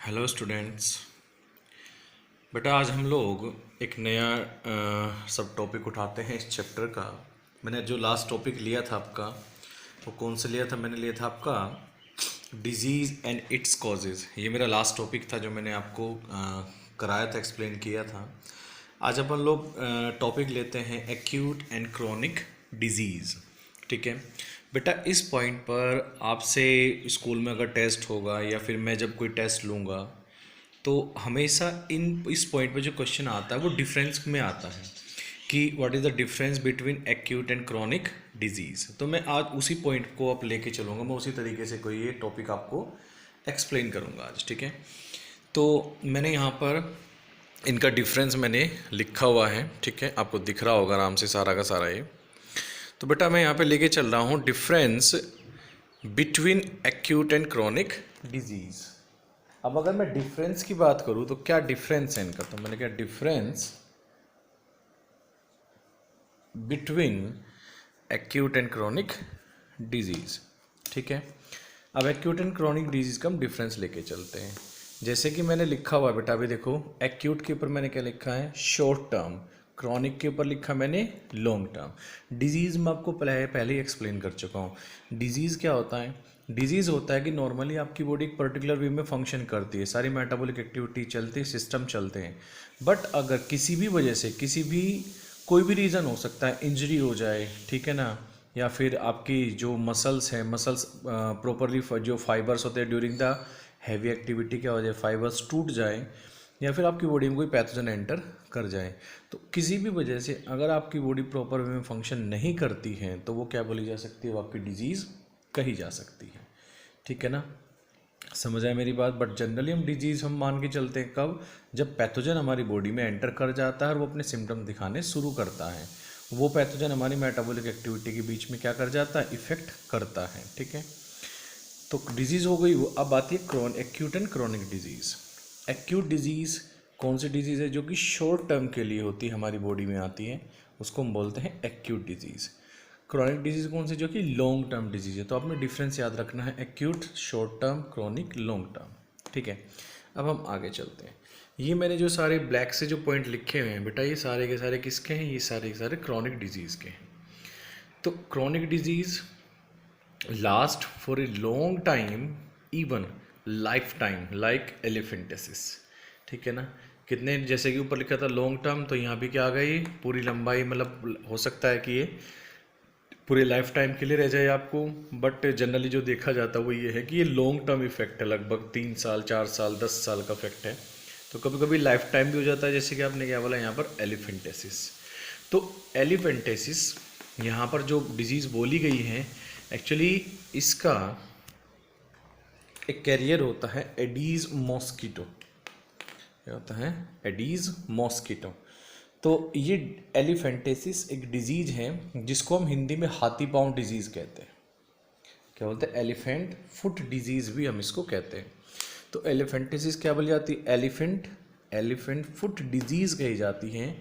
Hello students. बेटा आज हम लोग एक नया सब टॉपिक उठाते हैं इस चैप्टर का। मैंने जो लास्ट टॉपिक लिया था आपका, वो कौन सा लिया था? मैंने लिया था आपका डिजीज़ एंड इट्स कॉजेज़। ये मेरा लास्ट टॉपिक था जो मैंने आपको कराया था, एक्सप्लेन किया था। आज अपन लोग टॉपिक लेते हैं एक्यूट एंड क्रोनिक डिजीज़। ठीक है बेटा, इस पॉइंट पर आपसे स्कूल में अगर टेस्ट होगा या फिर मैं जब कोई टेस्ट लूँगा तो हमेशा इस पॉइंट पे जो क्वेश्चन आता है वो डिफरेंस में आता है कि what is the difference between acute and chronic disease. तो मैं आज उसी पॉइंट को आप लेके चलूँगा, मैं उसी तरीके से कोई ये टॉपिक आपको एक्सप्लेन करूँगा आज। ठीक है, तो मैंने यहाँ पर इनका डिफरेंस मैंने लिखा हुआ है। ठीक है, आपको दिख रहा होगा आराम से सारा का सारा ये। तो बेटा मैं यहाँ पे लेके चल रहा हूँ difference between acute and chronic disease. अब अगर मैं डिफरेंस की बात करूं तो क्या डिफरेंस है इनका, तो मैंने क्या difference between acute and chronic disease. ठीक है, अब एक्यूट एंड क्रॉनिक डिजीज का हम डिफरेंस लेके चलते हैं। जैसे कि मैंने लिखा हुआ है बेटा, अभी देखो एक्यूट के ऊपर मैंने क्या लिखा है, शॉर्ट टर्म। क्रॉनिक के ऊपर लिखा मैंने लॉन्ग टर्म। डिजीज़ मैं आपको पहले ही एक्सप्लेन कर चुका हूँ। डिजीज़ क्या होता है? डिजीज़ होता है कि नॉर्मली आपकी बॉडी एक पर्टिकुलर वे में फंक्शन करती है, सारी मेटाबॉलिक एक्टिविटी चलती है, सिस्टम चलते हैं। बट अगर किसी भी वजह से कोई भी रीज़न हो सकता है, इंजरी हो जाए, ठीक है ना, या फिर आपकी जो मसल्स हैं, मसल्स प्रॉपरली जो फाइबर्स होते हैं ड्यूरिंग द हैवी एक्टिविटी क्या हो जाए, फाइबर्स टूट जाए, या फिर आपकी बॉडी में कोई पैथोजन एंटर कर जाए। तो किसी भी वजह से अगर आपकी बॉडी प्रॉपर वे में फंक्शन नहीं करती है तो वो क्या बोली जा सकती है, वो आपकी डिजीज़ कही जा सकती है। ठीक है ना, समझ आए मेरी बात। बट जनरली हम डिजीज़ हम मान के चलते हैं कब, जब पैथोजन हमारी बॉडी में एंटर कर जाता है और वो अपने सिम्टम दिखाने शुरू करता है। वो पैथोजन हमारी मेटाबॉलिक एक्टिविटी के बीच में क्या कर जाता है, इफेक्ट करता है। ठीक है, तो डिजीज़ हो गई वो। अब आती है acute and chronic disease. Acute disease कौन सी डिजीज़ है? जो कि शॉर्ट टर्म के लिए होती है, हमारी बॉडी में आती है, उसको हम बोलते हैं एक्यूट डिजीज़। क्रॉनिक डिजीज़ कौन सी? जो कि लॉन्ग टर्म डिजीज़ है। तो आपने डिफरेंस याद रखना है, acute short term, chronic long term. ठीक है, अब हम आगे चलते हैं। ये मैंने जो सारे ब्लैक से जो पॉइंट लिखे हुए हैं बेटा, ये सारे के सारे किसके हैं? ये सारे के सारे क्रॉनिक डिजीज़ के हैं। तो chronic disease last for a long time, even life time, like elephantiasis. ठीक है ना, कितने, जैसे कि ऊपर लिखा था लॉन्ग टर्म, तो यहाँ भी क्या आ गई, पूरी लंबाई, मतलब हो सकता है कि ये पूरे लाइफ टाइम के लिए रह जाए आपको। बट जनरली जो देखा जाता है वो ये है कि ये लॉन्ग टर्म इफेक्ट है, लगभग 3 साल, 4 साल, 10 साल का इफेक्ट है। तो कभी कभी लाइफ टाइम भी हो जाता है, जैसे कि आपने क्या बोला यहाँ पर एलिफेंटेसिस। तो एलिफेंटेसिस यहाँ पर जो डिजीज़ बोली गई है, एक्चुअली इसका एक कैरियर होता है एडीज मॉस्किटो। क्या होता है? Aedes mosquito. तो ये एलिफेंटेसिस एक डिजीज है जिसको हम हिंदी में हाथी पाँव डिजीज़ कहते हैं। क्या बोलते हैं? एलिफेंट फुट डिजीज़ भी हम इसको कहते हैं। तो एलिफेंटेसिस क्या बोली जाती है? एलिफेंट फुट डिजीज़ कही जाती है।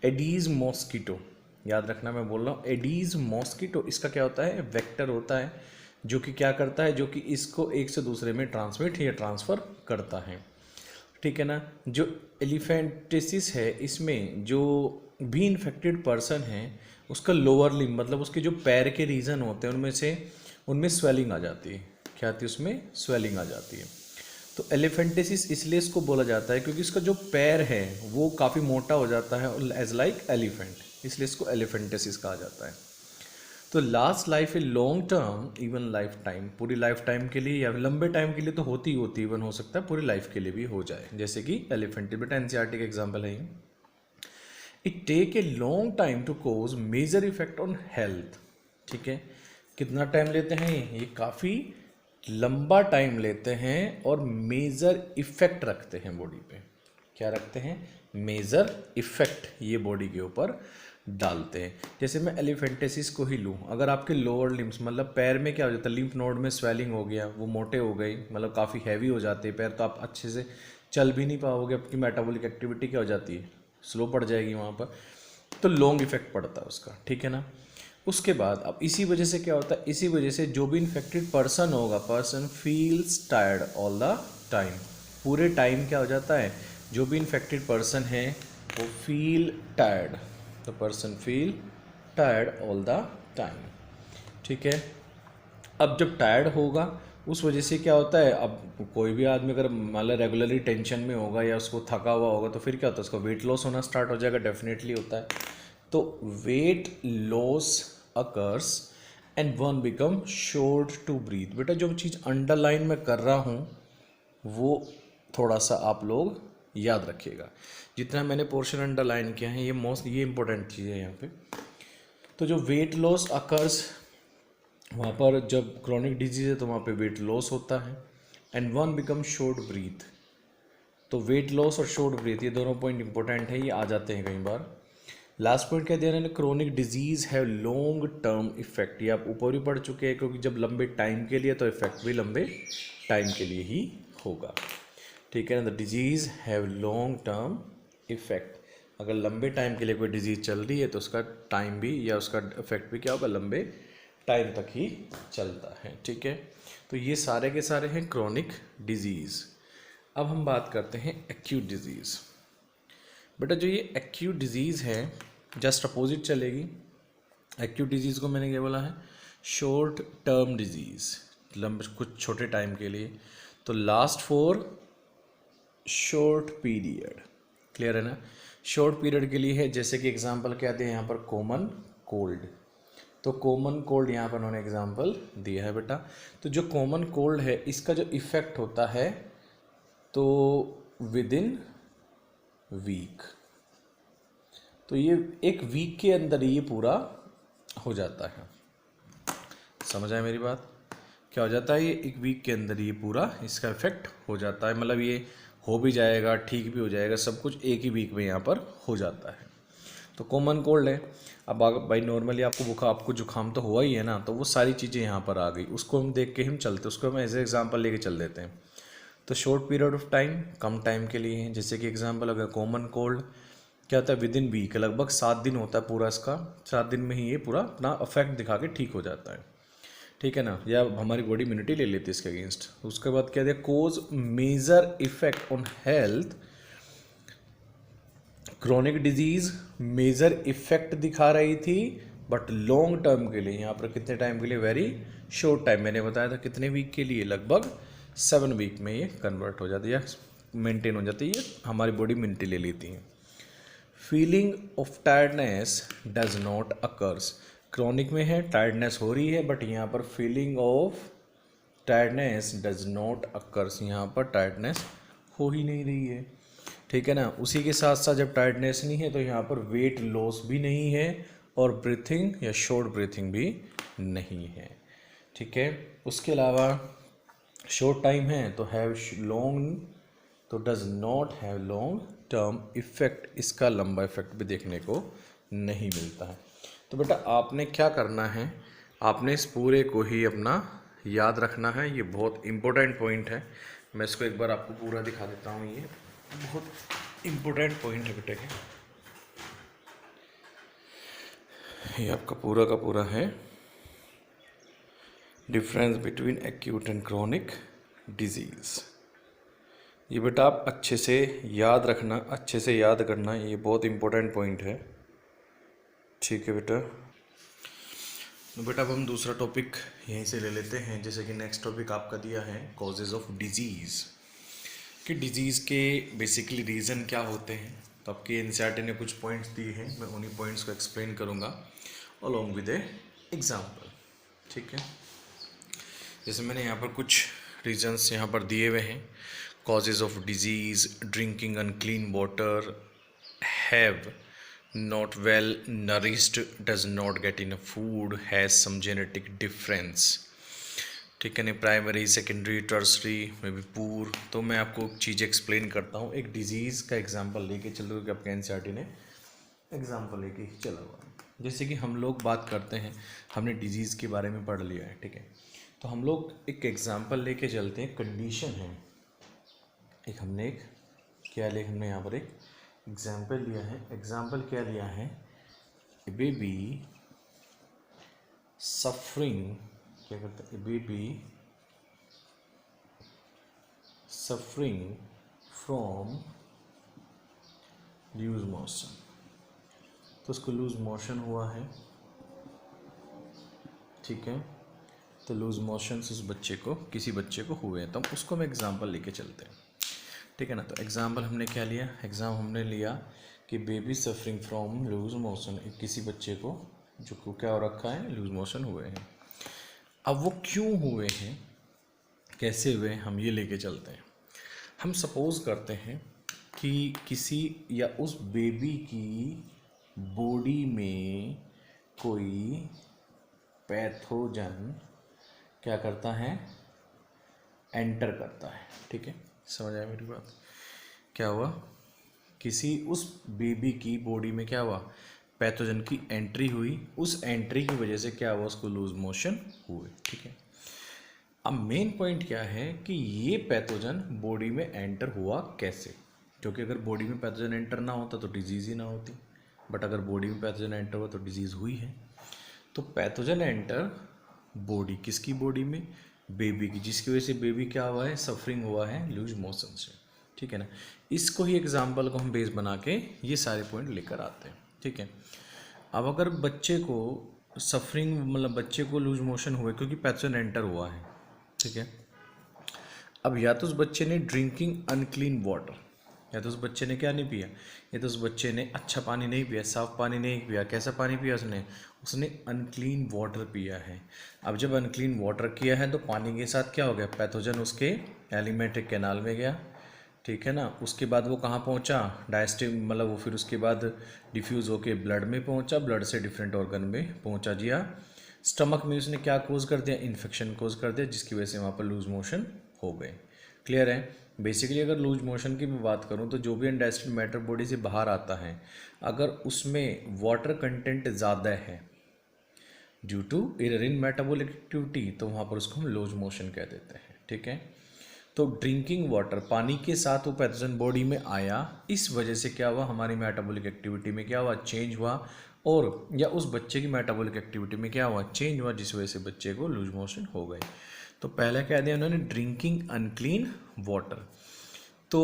एडीज मॉस्किटो, याद रखना मैं बोल रहा हूँ, एडीज मॉस्किटो। इसका क्या होता है? वेक्टर होता है, जो कि क्या करता है, जो कि इसको एक से दूसरे में ट्रांसमिट या ट्रांसफ़र करता है। ठीक है ना, जो एलिफेंटेसिस है, इसमें जो भी इन्फेक्टेड पर्सन है उसका लोअर लिम्ब, मतलब उसके जो पैर के रीजन होते हैं उनमें स्वेलिंग आ जाती है। क्या आती है? उसमें स्वेलिंग आ जाती है। तो एलिफेंटेसिस इसलिए इसको बोला जाता है क्योंकि इसका जो पैर है वो काफ़ी मोटा हो जाता है, एज लाइक एलिफेंट, इसलिए इसको एलिफेंटेसिस कहा जाता है। तो last life a long term, even life time, पूरी लाइफ टाइम के लिए या लंबे टाइम के लिए तो होती ही होती, इवन हो सकता है पूरी लाइफ के लिए भी हो जाए, जैसे कि एलिफेंट। बेटा एनसीईआरटी का एग्जाम्पल है ये। It take a long time to cause major effect on health. ठीक है, कितना टाइम लेते हैं ये काफ़ी लंबा टाइम लेते हैं और मेजर इफेक्ट रखते हैं बॉडी पे। क्या रखते हैं? मेजर इफेक्ट ये बॉडी के ऊपर डालते हैं। जैसे मैं एलिफेंटेसिस को ही लूँ, अगर आपके लोअर लिम्स, मतलब पैर में क्या हो जाता है, लिम्फ नोड में स्वेलिंग हो गया, वो मोटे हो गए, मतलब काफ़ी हैवी हो जाते हैं पैर, तो आप अच्छे से चल भी नहीं पाओगे, आपकी मेटाबॉलिक एक्टिविटी क्या हो जाती है, स्लो पड़ जाएगी वहाँ पर, तो लॉन्ग इफेक्ट पड़ता है उसका। ठीक है ना, उसके बाद अब इसी वजह से क्या होता है, इसी वजह से जो भी इन्फेक्टेड पर्सन होगा, person feels tired all the time, पूरे टाइम क्या हो जाता है, जो भी इन्फेक्टेड पर्सन है वो feel tired, the person feel tired all the time. ठीक है, अब जब टायर्ड होगा उस वजह से क्या होता है, अब कोई भी आदमी अगर मान लो रेगुलरली टेंशन में होगा या उसको थका हुआ होगा तो फिर क्या होता है, उसका वेट लॉस होना स्टार्ट हो जाएगा, डेफिनेटली होता है। तो weight loss occurs and one become short to breath. बेटा जो चीज़ अंडरलाइन मैं कर रहा हूँ वो थोड़ा सा आप लोग याद रखिएगा, जितना मैंने पोर्शन अंडरलाइन किया है ये इंपॉर्टेंट चीज़ है यहाँ पे। तो जो वेट लॉस अकर्स, वहाँ पर जब क्रॉनिक डिजीज़ है तो वहाँ पे वेट लॉस होता है, and one become short breath. तो वेट लॉस और शॉर्ट ब्रीथ ये दोनों पॉइंट इंपॉर्टेंट है, ये आ जाते हैं कई बार। लास्ट पॉइंट क्या दिया मैंने, chronic disease have long term effect. ये आप ऊपर ही पढ़ चुके हैं, क्योंकि जब लंबे टाइम के लिए तो इफेक्ट भी लंबे टाइम के लिए ही होगा। ठीक है ना, the disease have long term effect. अगर लंबे टाइम के लिए कोई डिजीज़ चल रही है तो उसका टाइम भी या उसका इफेक्ट भी क्या होगा, लंबे टाइम तक ही चलता है। ठीक है, तो ये सारे के सारे हैं क्रॉनिक डिजीज़। अब हम बात करते हैं एक्यूट डिजीज़। बेटा जो ये एक्यूट डिजीज़ है जस्ट अपोजिट चलेगी। एक्यूट डिजीज़ को मैंने क्या बोला है, शॉर्ट टर्म डिजीज़, लंबे कुछ छोटे टाइम के लिए, तो last for short period. Clear है ना, शॉर्ट पीरियड के लिए है, जैसे कि एग्जांपल क्या दिया यहाँ पर, कॉमन कोल्ड। तो कॉमन कोल्ड यहाँ पर उन्होंने एग्जांपल दिया है बेटा। तो जो कॉमन कोल्ड है इसका जो इफ़ेक्ट होता है तो विद इन वीक, तो ये एक वीक के अंदर ये पूरा हो जाता है। समझ आए मेरी बात, क्या हो जाता है, ये एक वीक के अंदर ये पूरा इसका इफेक्ट हो जाता है, मतलब ये हो भी जाएगा, ठीक भी हो जाएगा, सब कुछ एक ही वीक में यहाँ पर हो जाता है। तो कॉमन कोल्ड है। अब भाई नॉर्मली आपको बुखार, आपको जुकाम तो हुआ ही है ना, तो वो सारी चीज़ें यहाँ पर आ गई, उसको हम देख के हम चलते, उसको हम एज ए एग्जाम्पल लेके चल देते हैं। तो short period of time, come time के लिए है, जैसे कि एग्जांपल अगर कॉमन कोल्ड क्या होता है, विद इन वीक, लगभग 7 दिन होता है पूरा इसका, 7 दिन में ही ये पूरा अपना अफेक्ट दिखा के ठीक हो जाता है। ठीक है ना, या हमारी बॉडी इम्यूनिटी ले लेती है इसके अगेंस्ट। उसके बाद क्या दिया, cause major effect on health. Chronic disease major effect दिखा रही थी बट लॉन्ग टर्म के लिए, यहाँ पर कितने टाइम के लिए, वेरी शॉर्ट टाइम, मैंने बताया था कितने वीक के लिए, लगभग 7 वीक में ये कन्वर्ट हो जाती है, मेंटेन हो जाती है, हमारी बॉडी इम्यूनिटी ले लेती है। Feeling of tiredness does not occurs. Chronic में है, टायर्डनेस हो रही है, बट यहाँ पर feeling of tiredness does not occurs, यहाँ पर टायर्डनेस हो ही नहीं रही है। ठीक है ना, उसी के साथ साथ जब टायर्डनेस नहीं है तो यहाँ पर वेट लॉस भी नहीं है और ब्रीथिंग या शॉर्ट ब्रीथिंग भी नहीं है। ठीक है, उसके अलावा शॉर्ट टाइम है तो हैव लॉन्ग, तो does not have long term effect, इसका लंबा इफेक्ट भी देखने को नहीं मिलता है। तो बेटा आपने क्या करना है, आपने इस पूरे को ही अपना याद रखना है, ये बहुत इम्पोर्टेंट पॉइंट है। मैं इसको एक बार आपको पूरा दिखा देता हूँ, ये बहुत इम्पोर्टेंट पॉइंट है बेटे के, ये आपका पूरा का पूरा है, difference between acute and chronic disease. ये बेटा आप अच्छे से याद रखना, अच्छे से याद करना, ये बहुत इम्पोर्टेंट पॉइंट है। ठीक है बेटा, तो बेटा अब हम दूसरा टॉपिक यहीं से ले लेते हैं। जैसे कि नेक्स्ट टॉपिक आपका दिया है कॉजेज़ ऑफ डिजीज़, कि डिजीज़ के बेसिकली रीज़न क्या होते हैं। तो आपके एनसीईआरटी ने कुछ पॉइंट्स दिए हैं, मैं उन्हीं पॉइंट्स को एक्सप्लेन करूँगा अलॉन्ग विद ए एग्जाम्पल। ठीक है, जैसे मैंने यहाँ पर कुछ रीजंस यहाँ पर दिए हुए हैं। Causes of disease, drinking unclean water, have not well nourished, does not get enough food, has some genetic difference। ठीक है ना, प्राइमरी सेकेंडरी टर्सरी में भी पूर। तो मैं आपको एक चीज़ एक्सप्लेन करता हूँ, एक डिजीज़ का एग्जांपल लेके चल रहे हो कि आपके एनसीईआरटी ने एग्जांपल लेके चला हुआ है। जैसे कि हम लोग बात करते हैं, हमने डिजीज़ के बारे में पढ़ लिया है, ठीक है, तो हम लोग एक एग्जांपल लेके चलते हैं। कंडीशन है एक, हमने एक क्या लिया, हमने यहाँ पर एक एग्जाम्पल लिया है। एग्जाम्पल क्या लिया है, बेबी सफरिंग, क्या करता है, baby suffering from loose motion, तो उसको लूज मोशन हुआ है, ठीक है। तो लूज मोशन उस बच्चे को, किसी बच्चे को हुए हैं, तो हम उसको हम एग्जाम्पल लेके चलते हैं, ठीक है ना। तो एग्जाम्पल हमने क्या लिया, हमने लिया कि baby suffering from loose motion, किसी बच्चे को जो को क्या हो रखा है, लूज मोशन हुए हैं। अब वो क्यों हुए हैं, कैसे हुए, हम ये लेके चलते हैं। हम सपोज करते हैं कि किसी या उस बेबी की बॉडी में कोई पैथोजन क्या करता है, एंटर करता है, ठीक है। समझ आया मेरी बात, क्या हुआ, किसी उस बेबी की बॉडी में क्या हुआ, पैथोजन की एंट्री हुई, उस एंट्री की वजह से क्या हुआ, उसको लूज मोशन हुए, ठीक है। अब मेन पॉइंट क्या है कि ये पैथोजन बॉडी में एंटर हुआ कैसे, क्योंकि अगर बॉडी में पैथोजन एंटर ना होता तो डिजीज़ ही ना होती, बट अगर बॉडी में पैथोजन एंटर हुआ तो डिजीज़ हुई है। तो पैथोजन एंटर बॉडी, किसकी बॉडी में, बेबी की, जिसकी वजह से बेबी क्या हुआ है, सफरिंग हुआ है लूज मोशन से, ठीक है ना। इसको ही एग्जाम्पल को हम बेस बना के ये सारे पॉइंट लेकर आते हैं, ठीक है। अब अगर बच्चे को सफरिंग, मतलब बच्चे को लूज मोशन हुए क्योंकि पैथोजन एंटर हुआ है, ठीक है। अब या तो उस बच्चे ने ड्रिंकिंग अनक्लीन वाटर, या तो उस बच्चे ने क्या नहीं पिया, या तो उस बच्चे ने अच्छा पानी नहीं पिया, साफ पानी नहीं पिया, कैसा पानी पिया उसने, उसने अनक्लीन वाटर पिया है। अब जब अनक्लीन वाटर किया है तो पानी के साथ क्या हो गया, पैथोजन उसके एलिमेंट्री कैनाल में गया, ठीक है ना। उसके बाद वो कहाँ पहुँचा, डाइजेस्टिव, मतलब वो फिर उसके बाद डिफ्यूज़ होके ब्लड में पहुँचा, ब्लड से डिफरेंट ऑर्गन में पहुँचा जी हाँ। स्टमक में उसने क्या कोज कर दिया, इन्फेक्शन कोज कर दिया, जिसकी वजह से वहाँ पर लूज मोशन हो गए। क्लियर है। बेसिकली अगर लूज मोशन की मैं बात करूँ तो जो भी अनडाइजेस्टेड मैटर बॉडी से बाहर आता है, अगर उसमें वाटर कंटेंट ज़्यादा है due to error in metabolic activity, तो वहाँ पर उसको हम लूज मोशन कह देते हैं, ठीक है। तो ड्रिंकिंग वाटर, पानी के साथ वो पैथोजन बॉडी में आया, इस वजह से क्या हुआ, हमारी मेटाबॉलिक एक्टिविटी में क्या हुआ, चेंज हुआ, और या उस बच्चे की मेटाबॉलिक एक्टिविटी में क्या हुआ, चेंज हुआ, जिस वजह से बच्चे को लूज मोशन हो गए। तो पहले कह दिया उन्होंने ड्रिंकिंग अनक्लीन वाटर, तो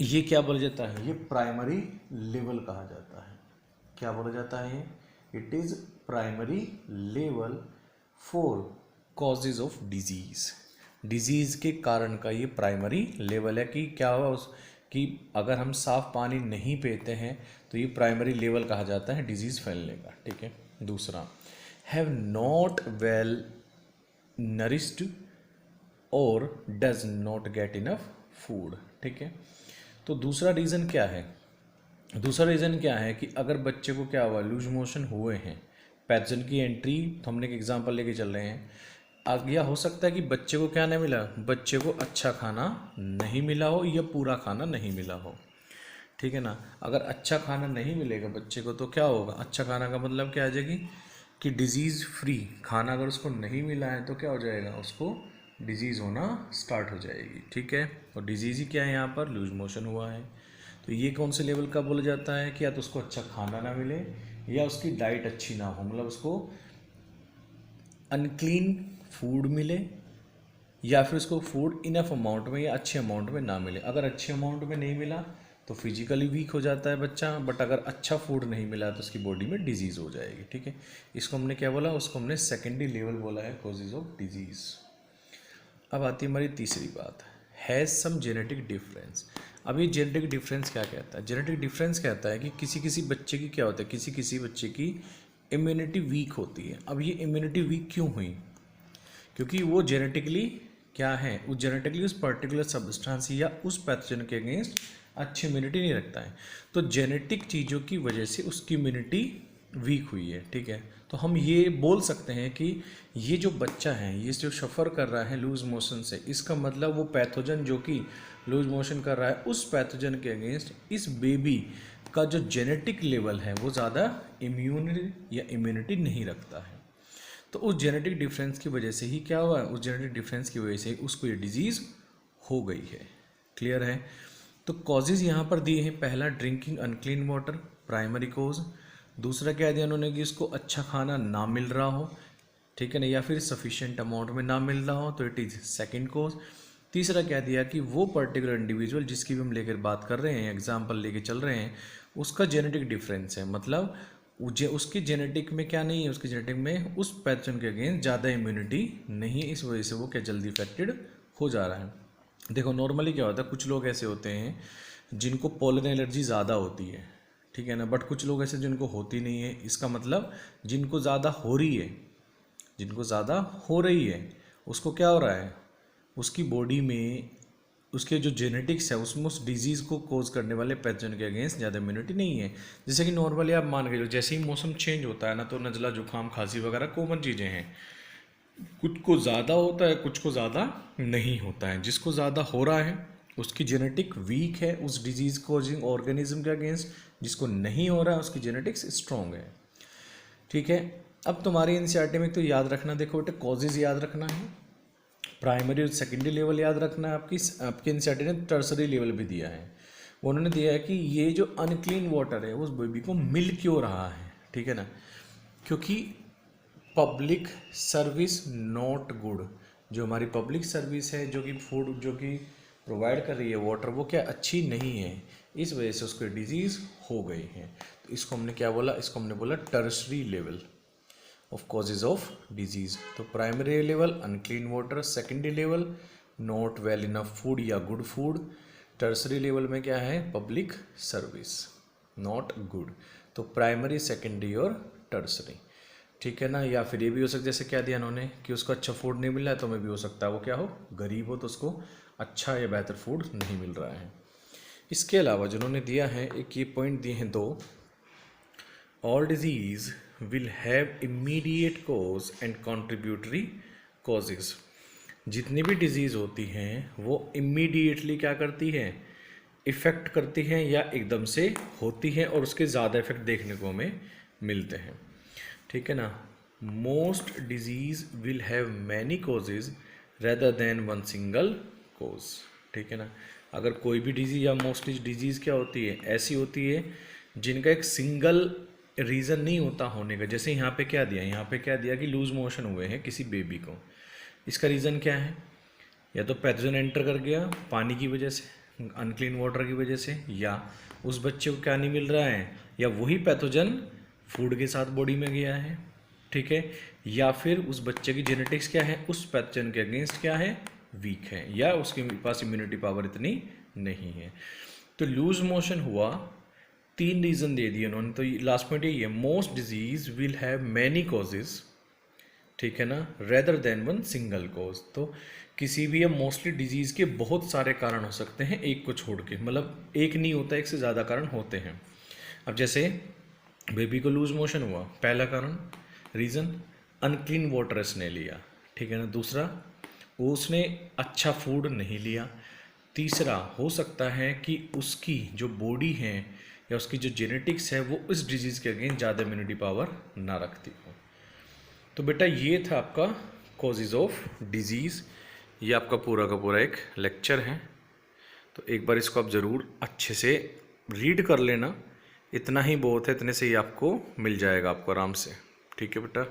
ये क्या बोला जाता है, ये प्राइमरी लेवल कहा जाता है। क्या बोला जाता है, it is primary level for causes of disease, disease के कारण का ये प्राइमरी लेवल है कि क्या हुआ उस कि अगर हम साफ पानी नहीं पीते हैं तो ये प्राइमरी लेवल कहा जाता है डिजीज़ फैलने का, ठीक है। दूसरा, हैव नॉट वेल नरिश्ड और does not get enough food, ठीक है। तो दूसरा रीज़न क्या है, दूसरा रीज़न क्या है कि अगर बच्चे को क्या हुआ, लूज मोशन हुए हैं, पैथोजन की एंट्री, तो हमने एक एग्जांपल लेके चल रहे हैं। यह हो सकता है कि बच्चे को क्या नहीं मिला, बच्चे को अच्छा खाना नहीं मिला हो या पूरा खाना नहीं मिला हो, ठीक है ना। अगर अच्छा खाना नहीं मिलेगा बच्चे को तो क्या होगा, अच्छा खाना का मतलब क्या आ जाएगी कि डिजीज़ फ्री खाना अगर उसको नहीं मिला है तो क्या हो जाएगा, उसको डिजीज़ होना स्टार्ट हो जाएगी, ठीक है। और डिजीज़ ही क्या है, यहाँ पर लूज मोशन हुआ है। तो ये कौन से लेवल का बोला जाता है कि या तो उसको अच्छा खाना ना मिले या उसकी डाइट अच्छी ना हो, मतलब उसको अनक्लीन फूड मिले या फिर उसको फूड इनफ अमाउंट में या अच्छे अमाउंट में ना मिले। अगर अच्छे अमाउंट में नहीं मिला तो फिजिकली वीक हो जाता है बच्चा, बट अगर अच्छा फूड नहीं मिला तो उसकी बॉडी में डिजीज़ हो जाएगी, ठीक है। इसको हमने क्या बोला, उसको हमने सेकेंडरी लेवल बोला है, कॉजेज ऑफ डिजीज़। अब आती है हमारी तीसरी बात, हैज़ सम जेनेटिक डिफरेंस। अब ये जेनेटिक डिफरेंस क्या कहता है, जेनेटिक डिफरेंस कहता है कि किसी किसी बच्चे की क्या होता है, किसी किसी बच्चे की इम्यूनिटी वीक होती है। अब ये इम्यूनिटी वीक क्यों हुई, क्योंकि वो जेनेटिकली क्या है, उस जेनेटिकली उस पर्टिकुलर सब्सटेंस या उस पैथोजन के अगेंस्ट अच्छी इम्यूनिटी नहीं रखता है, तो जेनेटिक चीज़ों की वजह से उसकी इम्यूनिटी वीक हुई है, ठीक है। तो हम ये बोल सकते हैं कि ये जो बच्चा है, ये जो सफ़र कर रहा है लूज मोशन से, इसका मतलब वो पैथोजन जो कि लूज मोशन कर रहा है उस पैथोजन के अगेंस्ट इस बेबी का जो जेनेटिक लेवल है वो ज़्यादा इम्यून या इम्यूनिटी नहीं रखता है। तो उस जेनेटिक डिफरेंस की वजह से ही क्या हुआ, उस जेनेटिक डिफरेंस की वजह से उसको ये डिजीज़ हो गई है। क्लियर है। तो कॉजेज़ यहाँ पर दिए हैं, पहला ड्रिंकिंग अनक्लीन वाटर, प्राइमरी कोज। दूसरा क्या दिया उन्होंने कि इसको अच्छा खाना ना मिल रहा हो, ठीक है ना, या फिर सफिशिएंट अमाउंट में ना मिल रहा हो, तो इट इज़ सेकेंड कोज। तीसरा क्या दिया कि वो पर्टिकुलर इंडिविजुअल जिसकी भी हम लेकर बात कर रहे हैं, एग्जाम्पल लेके चल रहे हैं, उसका जेनेटिक डिफरेंस है, मतलब उसकी जेनेटिक में क्या नहीं है, उसकी जेनेटिक में उस पैथोजन के अगेंस्ट ज़्यादा इम्यूनिटी नहीं है, इस वजह से वो क्या जल्दी इफेक्टेड हो जा रहा है। देखो नॉर्मली क्या होता है, कुछ लोग ऐसे होते हैं जिनको पोलन एलर्जी ज़्यादा होती है, ठीक है ना, बट कुछ लोग ऐसे जिनको होती नहीं है। इसका मतलब जिनको ज़्यादा हो रही है, जिनको ज़्यादा हो रही है उसको क्या हो रहा है, उसकी बॉडी में उसके जो जेनेटिक्स है उसमें उस डिजीज़ को कोज करने वाले पैथोजन के अगेंस्ट ज़्यादा इम्यूनिटी नहीं है। जैसे कि नॉर्मली आप मान के चलो, जैसे ही मौसम चेंज होता है ना, तो नज़ला, जुकाम, खांसी वगैरह कॉमन चीज़ें हैं। कुछ को ज़्यादा होता है, कुछ को ज़्यादा नहीं होता है। जिसको ज़्यादा हो रहा है उसकी जेनेटिक वीक है उस डिजीज़ कोजिंग ऑर्गेनिज्म के अगेंस्ट, जिसको नहीं हो रहा है उसकी जेनेटिक्स स्ट्रॉन्ग है, ठीक है। अब तुम्हारी एनसीईआरटी में तो याद रखना, देखो बेटे कॉजेज याद रखना है, प्राइमरी और सेकेंडरी लेवल याद रखना है। आपकी एनसीईआरटी ने टर्सरी लेवल भी दिया है। उन्होंने दिया है कि ये जो अनक्लीन वाटर है उस बेबी को मिल क्यों रहा है, ठीक है ना, क्योंकि पब्लिक सर्विस नॉट गुड। जो हमारी पब्लिक सर्विस है, जो कि फूड जो कि प्रोवाइड कर रही है वाटर, वो क्या अच्छी नहीं है, इस वजह से उसको डिजीज़ हो गई है। तो इसको हमने क्या बोला, इसको हमने बोला tertiary level of causes of disease. तो primary level unclean water, secondary level not well enough food या गुड फूड, टर्सरी लेवल में क्या है, पब्लिक सर्विस नॉट गुड। तो प्राइमरी, सेकेंडरी और टर्सरी, ठीक है ना। या फिर ये भी हो सकता है, जैसे क्या दिया इन्होंने कि उसको अच्छा फूड नहीं मिल रहा है, तो में भी हो सकता है वो क्या हो, गरीब हो, तो उसको अच्छा या बेहतर फूड नहीं मिल रहा है। इसके अलावा जिन्होंने दिया है, एक ये पॉइंट दिए हैं 2, all disease will have immediate cause and contributory causes. जितनी भी डिजीज़ होती हैं वो इमीडिएटली क्या करती हैं, इफ़ेक्ट करती हैं या एकदम से होती हैं, और उसके ज़्यादा इफेक्ट देखने को हमें मिलते हैं, ठीक है ना। Most disease will have many causes rather than one single cause, ठीक है ना। अगर कोई भी डिजीज़ या मोस्टली डिजीज़ क्या होती है, ऐसी होती है जिनका एक सिंगल रीज़न नहीं होता होने का। जैसे यहाँ पे क्या दिया, यहाँ पे क्या दिया कि लूज मोशन हुए हैं किसी बेबी को, इसका रीज़न क्या है, या तो पैथोजन एंटर कर गया पानी की वजह से, अनक्लीन वाटर की वजह से, या उस बच्चे को क्या नहीं मिल रहा है, या वही पैथोजन फूड के साथ बॉडी में गया है, ठीक है, या फिर उस बच्चे की जेनेटिक्स क्या है, उस पैथोजन के अगेंस्ट क्या है, वीक है, या उसके पास इम्यूनिटी पावर इतनी नहीं है। तो लूज मोशन हुआ, 3 रीज़न दे दिए उन्होंने। तो लास्ट पॉइंट यही है, most disease will have many causes, ठीक है ना, rather than one single cause. तो किसी भी या मोस्टली डिजीज़ के बहुत सारे कारण हो सकते हैं एक को छोड़ के, मतलब एक नहीं होता, एक से ज़्यादा कारण होते हैं। अब जैसे बेबी को लूज मोशन हुआ, पहला कारण रीज़न अनक्लीन वाटर उसने लिया, ठीक है ना। दूसरा, वो उसने अच्छा फूड नहीं लिया। तीसरा, हो सकता है कि उसकी जो बॉडी है या उसकी जो जेनेटिक्स है वो इस डिजीज़ के अगेंस्ट ज़्यादा इम्यूनिटी पावर ना रखती हो। तो बेटा ये था आपका कॉजेज ऑफ डिजीज़, ये आपका पूरा का पूरा एक लेक्चर है। तो एक बार इसको आप ज़रूर अच्छे से रीड कर लेना, इतना ही बहुत है, इतने से ही आपको मिल जाएगा आपको आराम से, ठीक है बेटा।